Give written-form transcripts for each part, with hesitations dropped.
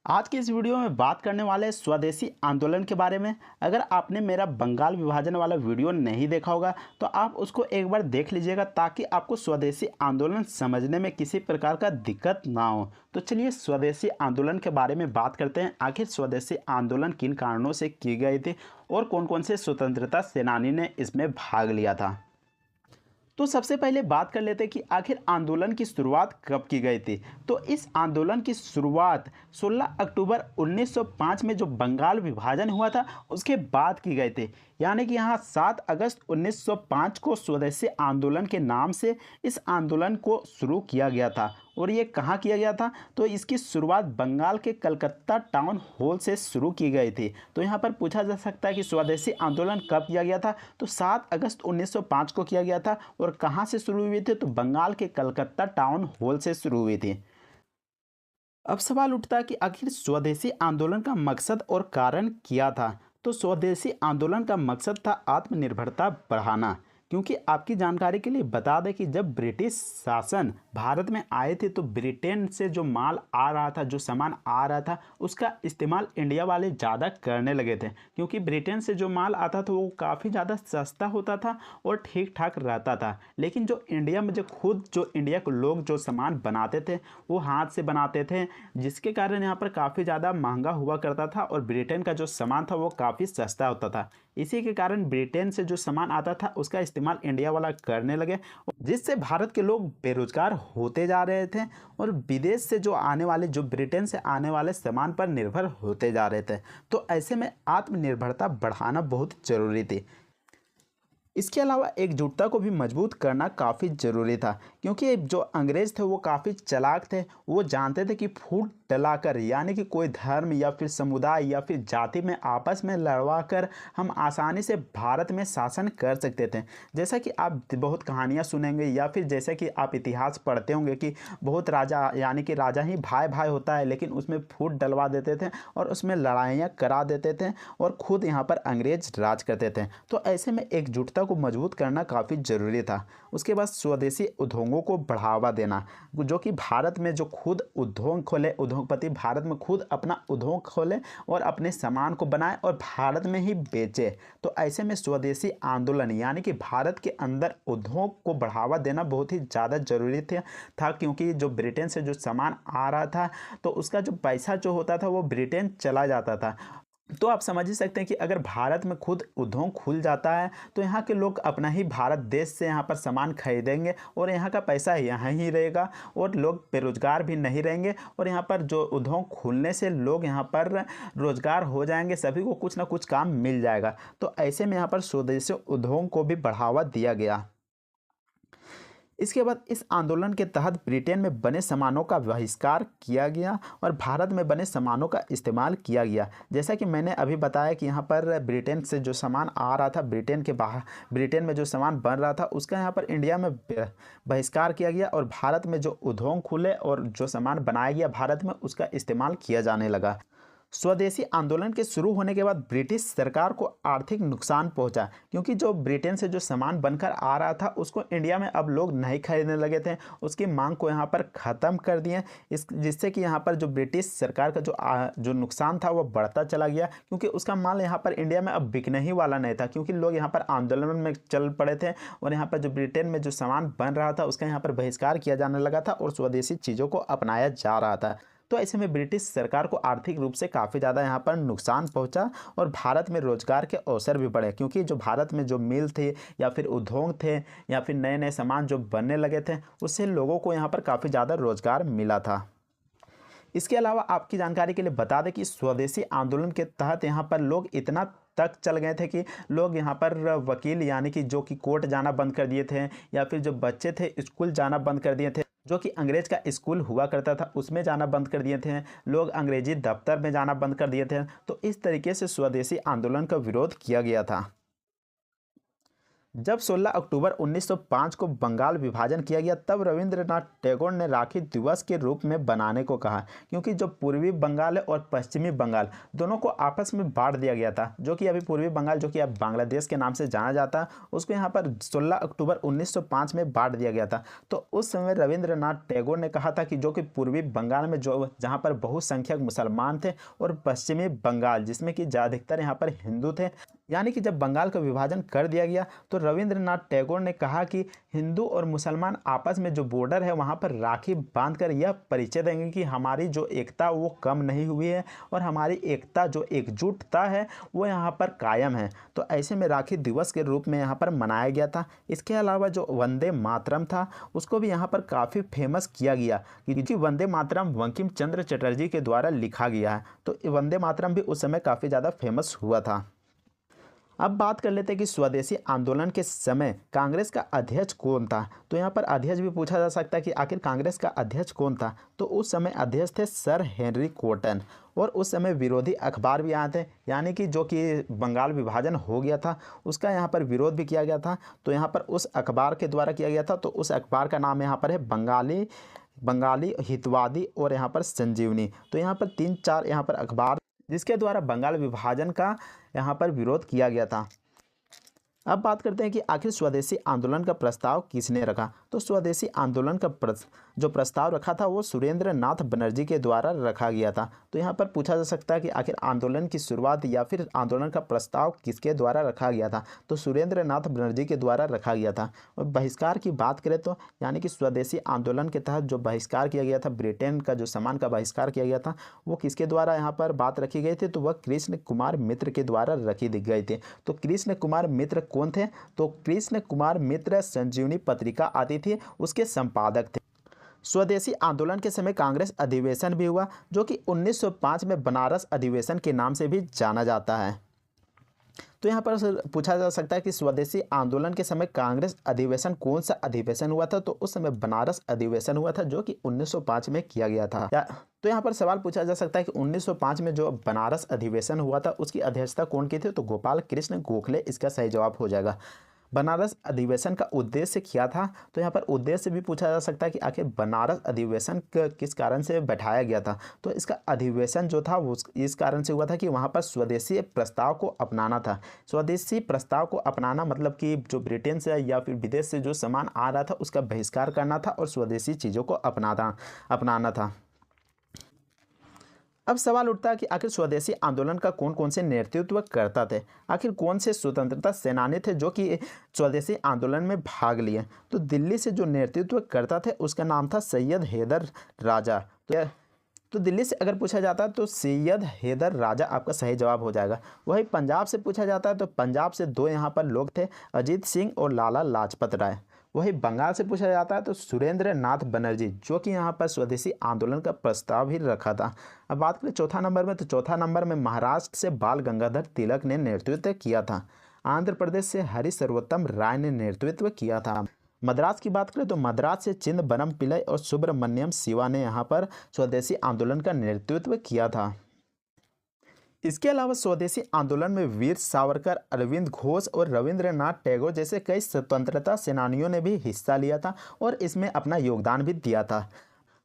आज की इस वीडियो में बात करने वाले हैं स्वदेशी आंदोलन के बारे में। अगर आपने मेरा बंगाल विभाजन वाला वीडियो नहीं देखा होगा तो आप उसको एक बार देख लीजिएगा ताकि आपको स्वदेशी आंदोलन समझने में किसी प्रकार का दिक्कत ना हो। तो चलिए स्वदेशी आंदोलन के बारे में बात करते हैं। आखिर स्वदेशी आंदोलन किन कारणों से की गई थी और कौन कौन से स्वतंत्रता सेनानी ने इसमें भाग लिया था। तो सबसे पहले बात कर लेते हैं कि आखिर आंदोलन की शुरुआत कब की गई थी। तो इस आंदोलन की शुरुआत 16 अक्टूबर 1905 में जो बंगाल विभाजन हुआ था उसके बाद की गई थी। यानी कि यहाँ 7 अगस्त 1905 को स्वदेशी आंदोलन के नाम से इस आंदोलन को शुरू किया गया था। और ये कहाँ किया गया था? तो इसकी शुरुआत बंगाल के कलकत्ता टाउन हॉल से शुरू की गई थी। तो यहाँ पर पूछा जा सकता है कि स्वदेशी आंदोलन कब किया गया था? तो 7 अगस्त 1905 को किया गया था। और कहाँ से शुरू हुई थी? तो बंगाल के कलकत्ता टाउन हॉल से शुरू हुई थी। अब सवाल उठता है कि आखिर स्वदेशी आंदोलन का मकसद और कारण क्या था। तो स्वदेशी आंदोलन का मकसद था आत्मनिर्भरता बढ़ाना। क्योंकि आपकी जानकारी के लिए बता दें कि जब ब्रिटिश शासन भारत में आए थे तो ब्रिटेन से जो माल आ रहा था, जो सामान आ रहा था, उसका इस्तेमाल इंडिया वाले ज़्यादा करने लगे थे। क्योंकि ब्रिटेन से जो माल आता था वो काफ़ी ज़्यादा सस्ता होता था और ठीक ठाक रहता था। लेकिन जो इंडिया में जो इंडिया के लोग जो सामान बनाते थे वो हाथ से बनाते थे, जिसके कारण यहाँ पर काफ़ी ज़्यादा महंगा हुआ करता था और ब्रिटेन का जो सामान था वो काफ़ी सस्ता होता था। इसी के कारण ब्रिटेन से जो सामान आता था उसका इस्तेमाल इंडिया वाला करने लगे, जिससे भारत के लोग बेरोजगार होते जा रहे थे और विदेश से जो आने वाले, जो ब्रिटेन से आने वाले सामान पर निर्भर होते जा रहे थे। तो ऐसे में आत्मनिर्भरता बढ़ाना बहुत ज़रूरी थी। इसके अलावा एकजुटता को भी मजबूत करना काफ़ी ज़रूरी था। क्योंकि जो अंग्रेज़ थे वो काफ़ी चालाक थे। वो जानते थे कि फूट डलाकर, यानी कि कोई धर्म या फिर समुदाय या फिर जाति में आपस में लड़वा कर हम आसानी से भारत में शासन कर सकते थे। जैसा कि आप बहुत कहानियाँ सुनेंगे या फिर जैसे कि आप इतिहास पढ़ते होंगे कि बहुत राजा, यानी कि राजा ही भाई भाई होता है, लेकिन उसमें फूट डलवा देते थे और उसमें लड़ाइयाँ करा देते थे और ख़ुद यहाँ पर अंग्रेज राज करते थे। तो ऐसे में एकजुटता को मजबूत करना काफ़ी ज़रूरी था। उसके बाद स्वदेशी उद्योगों को बढ़ावा देना, जो कि भारत में जो खुद उद्योग खोले, उद्योगपति भारत में खुद अपना उद्योग खोले और अपने सामान को बनाए और भारत में ही बेचे। तो ऐसे में स्वदेशी आंदोलन यानी कि भारत के अंदर उद्योग को बढ़ावा देना बहुत ही ज़्यादा ज़रूरी था। क्योंकि जो ब्रिटेन से जो सामान आ रहा था तो उसका जो पैसा जो होता था वो ब्रिटेन चला जाता था। तो आप समझ ही सकते हैं कि अगर भारत में खुद उद्योग खुल जाता है तो यहाँ के लोग अपना ही भारत देश से यहाँ पर सामान खरीदेंगे और यहाँ का पैसा यहाँ ही रहेगा और लोग बेरोजगार भी नहीं रहेंगे। और यहाँ पर जो उद्योग खुलने से लोग यहाँ पर रोजगार हो जाएंगे, सभी को कुछ ना कुछ काम मिल जाएगा। तो ऐसे में यहाँ पर स्वदेशी उद्योग को भी बढ़ावा दिया गया। इसके बाद इस आंदोलन के तहत ब्रिटेन में बने सामानों का बहिष्कार किया गया और भारत में बने सामानों का इस्तेमाल किया गया। जैसा कि मैंने अभी बताया कि यहाँ पर ब्रिटेन से जो सामान आ रहा था, ब्रिटेन के बाहर, ब्रिटेन में जो सामान बन रहा था उसका यहाँ पर इंडिया में बहिष्कार किया गया और भारत में जो उद्योग खुले और जो सामान बनाया गया भारत में उसका इस्तेमाल किया जाने लगा। स्वदेशी आंदोलन के शुरू होने के बाद ब्रिटिश सरकार को आर्थिक नुकसान पहुंचा। क्योंकि जो ब्रिटेन से जो सामान बनकर आ रहा था उसको इंडिया में अब लोग नहीं खरीदने लगे थे, उसकी मांग को यहाँ पर ख़त्म कर दिए, जिससे कि यहाँ पर जो ब्रिटिश सरकार का जो नुकसान था वो बढ़ता चला गया। क्योंकि उसका माल यहाँ पर इंडिया में अब बिकने ही वाला नहीं था, क्योंकि लोग यहाँ पर आंदोलन में चल पड़े थे और यहाँ पर जो ब्रिटेन में जो सामान बन रहा था उसका यहाँ पर बहिष्कार किया जाने लगा था और स्वदेशी चीज़ों को अपनाया जा रहा था। तो ऐसे में ब्रिटिश सरकार को आर्थिक रूप से काफ़ी ज़्यादा यहाँ पर नुकसान पहुँचा और भारत में रोजगार के अवसर भी बढ़े। क्योंकि जो भारत में जो मिल थे या फिर उद्योग थे या फिर नए नए सामान जो बनने लगे थे उससे लोगों को यहाँ पर काफ़ी ज़्यादा रोजगार मिला था। इसके अलावा आपकी जानकारी के लिए बता दें कि स्वदेशी आंदोलन के तहत यहाँ पर लोग इतना तक चल गए थे कि लोग यहाँ पर वकील, यानी कि जो कि कोर्ट जाना बंद कर दिए थे, या फिर जो बच्चे थे स्कूल जाना बंद कर दिए थे, जो कि अंग्रेज का स्कूल हुआ करता था उसमें जाना बंद कर दिए थे, लोग अंग्रेजी दफ्तर में जाना बंद कर दिए थे। तो इस तरीके से स्वदेशी आंदोलन का विरोध किया गया था। जब 16 अक्टूबर 1905 को बंगाल विभाजन किया गया तब रविंद्रनाथ टैगोर ने राखी दिवस के रूप में बनाने को कहा, क्योंकि जो पूर्वी बंगाल है और पश्चिमी बंगाल दोनों को आपस में बांट दिया गया था। जो कि अभी पूर्वी बंगाल, जो कि अब बांग्लादेश के नाम से जाना जाता है, उसको यहाँ पर 16 अक्टूबर 1905 में बांट दिया गया था। तो उस समय रविंद्रनाथ टैगोर ने कहा था कि जो कि पूर्वी बंगाल में जो जहाँ पर बहुसंख्यक मुसलमान थे और पश्चिमी बंगाल जिसमें कि अधिकतर यहाँ पर हिंदू थे, यानी कि जब बंगाल का विभाजन कर दिया गया तो रविंद्रनाथ टैगोर ने कहा कि हिंदू और मुसलमान आपस में जो बॉर्डर है वहाँ पर राखी बांधकर यह परिचय देंगे कि हमारी जो एकता वो कम नहीं हुई है और हमारी एकता जो एकजुटता है वो यहाँ पर कायम है। तो ऐसे में राखी दिवस के रूप में यहाँ पर मनाया गया था। इसके अलावा जो वंदे मातरम था उसको भी यहाँ पर काफ़ी फेमस किया गया, क्योंकि वंदे मातरम बंकिम चंद्र चटर्जी के द्वारा लिखा गया है। तो वंदे मातरम भी उस समय काफ़ी ज़्यादा फेमस हुआ था। अब बात कर लेते हैं कि स्वदेशी आंदोलन के समय कांग्रेस का अध्यक्ष कौन था। तो यहाँ पर अध्यक्ष भी पूछा जा सकता है कि आखिर कांग्रेस का अध्यक्ष कौन था। तो उस समय अध्यक्ष थे सर हेनरी कॉटन, और उस समय विरोधी अखबार भी आए थे, यानी कि जो कि बंगाल विभाजन हो गया था उसका यहाँ पर विरोध भी किया गया था। तो यहाँ पर उस अखबार के द्वारा किया गया था। तो उस अखबार का नाम यहाँ पर है बंगाली हितवादी और यहाँ पर संजीवनी। तो यहाँ पर 3-4 यहाँ पर अखबार जिसके द्वारा बंगाल विभाजन का यहाँ पर विरोध किया गया था। अब बात करते हैं कि आखिर स्वदेशी आंदोलन का प्रस्ताव किसने रखा। तो स्वदेशी आंदोलन का जो प्रस्ताव रखा था वो सुरेंद्र नाथ बनर्जी के द्वारा रखा गया था। तो यहाँ पर पूछा जा सकता है कि आखिर आंदोलन की शुरुआत या फिर आंदोलन का प्रस्ताव किसके द्वारा रखा गया था। तो सुरेंद्र नाथ बनर्जी के द्वारा रखा गया था। और बहिष्कार की बात करें तो यानी कि स्वदेशी आंदोलन के तहत जो बहिष्कार किया गया था, ब्रिटेन का जो सामान का बहिष्कार किया गया था, वो किसके द्वारा यहाँ पर बात रखी गई थी। तो वह कृष्ण कुमार मित्र के द्वारा रखी गई थी। तो कृष्ण कुमार मित्र कौन थे। तो कृष्ण कुमार मित्र संजीवनी पत्रिका आती थी उसके संपादक थे। स्वदेशी आंदोलन के समय कांग्रेस अधिवेशन भी हुआ, जो कि 1905 में बनारस अधिवेशन के नाम से भी जाना जाता है। तो यहाँ पर पूछा जा सकता है कि स्वदेशी आंदोलन के समय कांग्रेस अधिवेशन कौन सा अधिवेशन हुआ था। तो उस समय बनारस अधिवेशन हुआ था, जो कि 1905 में किया गया था। तो यहाँ पर सवाल पूछा जा सकता है कि 1905 में जो बनारस अधिवेशन हुआ था उसकी अध्यक्षता कौन की थी। तो गोपाल कृष्ण गोखले इसका सही जवाब हो जाएगा। बनारस अधिवेशन का उद्देश्य क्या था। तो यहाँ पर उद्देश्य भी पूछा जा सकता है कि आखिर बनारस अधिवेशन किस कारण से बैठाया गया था। तो इसका अधिवेशन जो था वो इस कारण से हुआ था कि वहाँ पर स्वदेशी प्रस्ताव को अपनाना था। स्वदेशी प्रस्ताव को अपनाना मतलब कि जो ब्रिटेन से या फिर विदेश से जो सामान आ रहा था उसका बहिष्कार करना था और स्वदेशी चीज़ों को अपनाना था। अब सवाल उठता है कि आखिर स्वदेशी आंदोलन का कौन कौन से नेतृत्व करता थे। आखिर कौन से स्वतंत्रता सेनानी थे जो कि स्वदेशी आंदोलन में भाग लिए। तो दिल्ली से जो नेतृत्व करता थे उसका नाम था सैयद हैदर राजा। तो दिल्ली से अगर पूछा जाता है तो सैयद हैदर राजा आपका सही जवाब हो जाएगा। वही पंजाब से पूछा जाता है तो पंजाब से 2 यहाँ पर लोग थे, अजीत सिंह और लाला लाजपत राय। वही बंगाल से पूछा जाता है तो सुरेंद्र नाथ बनर्जी, जो कि यहाँ पर स्वदेशी आंदोलन का प्रस्ताव भी रखा था। अब बात करें चौथा नंबर में, तो चौथा नंबर में महाराष्ट्र से बाल गंगाधर तिलक ने नेतृत्व किया था। आंध्र प्रदेश से हरि सर्वोत्तम राय ने नेतृत्व किया था। मद्रास की बात करें तो मद्रास से चिदम्बरम पिल्लई और सुब्रमण्यम शिवा ने यहाँ पर स्वदेशी आंदोलन का नेतृत्व किया था। इसके अलावा स्वदेशी आंदोलन में वीर सावरकर, अरविंद घोष और रविंद्रनाथ टैगोर जैसे कई स्वतंत्रता सेनानियों ने भी हिस्सा लिया था और इसमें अपना योगदान भी दिया था।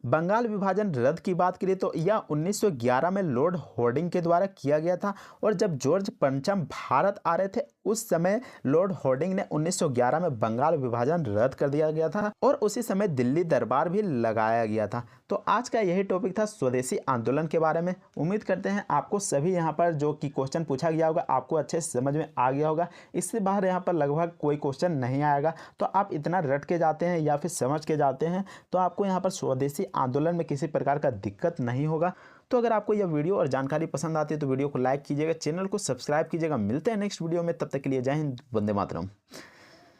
बंगाल विभाजन रद्द की बात करें तो यह 1911 में लॉर्ड हॉर्डिंग के द्वारा किया गया था। और जब जॉर्ज पंचम भारत आ रहे थे उस समय लॉर्ड हॉर्डिंग ने 1911 में बंगाल विभाजन रद्द कर दिया गया था और उसी समय दिल्ली दरबार भी लगाया गया था। तो आज का यही टॉपिक था स्वदेशी आंदोलन के बारे में। उम्मीद करते हैं आपको सभी यहाँ पर जो कि क्वेश्चन पूछा गया होगा आपको अच्छे से समझ में आ गया होगा। इससे बाहर यहाँ पर लगभग कोई क्वेश्चन नहीं आएगा। तो आप इतना रट के जाते हैं या फिर समझ के जाते हैं तो आपको यहाँ पर स्वदेशी आंदोलन में किसी प्रकार का दिक्कत नहीं होगा। तो अगर आपको यह वीडियो और जानकारी पसंद आती है तो वीडियो को लाइक कीजिएगा, चैनल को सब्सक्राइब कीजिएगा। मिलते हैं नेक्स्ट वीडियो में, तब तक के लिए जय हिंद, वंदे मातरम।